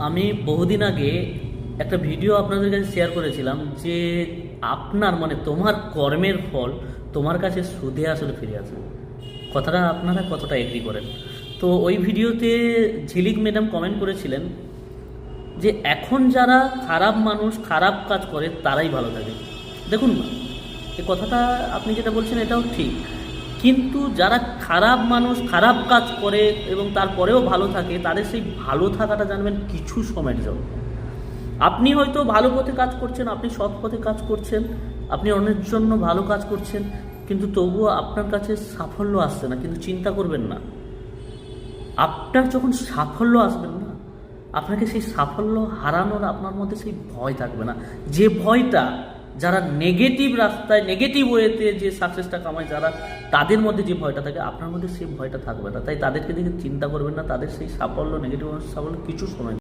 আমি বহুদিন আগে একটা ভিডিও আপনাদের কাছে শেয়ার করেছিলাম যে আপনার তোমার কর্মের ফল তোমার কাছে সুদে আসলে ফিরে আসে। কথাটা আপনারা কতটা এগ্রি করেন? তো ওই ভিডিওতে ঝিলিক ম্যাডাম কমেন্ট করেছিলেন যে এখন যারা খারাপ মানুষ খারাপ কাজ করে তারাই ভালো থাকে। দেখুন না, এই কথাটা আপনি যেটা বলছেন এটাও ঠিক, কিন্তু যারা খারাপ মানুষ খারাপ কাজ করে এবং তারপরেও ভালো থাকে তাদের সেই ভালো থাকাটা জানবেন কিছু সময়ের জন্য। আপনি হয়তো ভালো পথে কাজ করছেন, আপনি সৎ পথে কাজ করছেন, আপনি অন্যের জন্য ভালো কাজ করছেন, কিন্তু তবুও আপনার কাছে সাফল্য আসছে না। কিন্তু চিন্তা করবেন না, আপনার যখন সাফল্য আসবেন না, আপনাকে সেই সাফল্য হারানোর আপনার মধ্যে সেই ভয় থাকবে না। যে ভয়টা যারা নেগেটিভ রাস্তায় নেগেটিভ ওয়েতে যে সাকসেসটা কামায় যারা, তাদের মধ্যে যে ভয়টা থাকে আপনার মধ্যে সেই ভয়টা থাকবে না। তাই তাদেরকে দেখে চিন্তা করবেন না, তাদের সেই সাফল্য নেগেটিভ সাফল্য কিছু সময়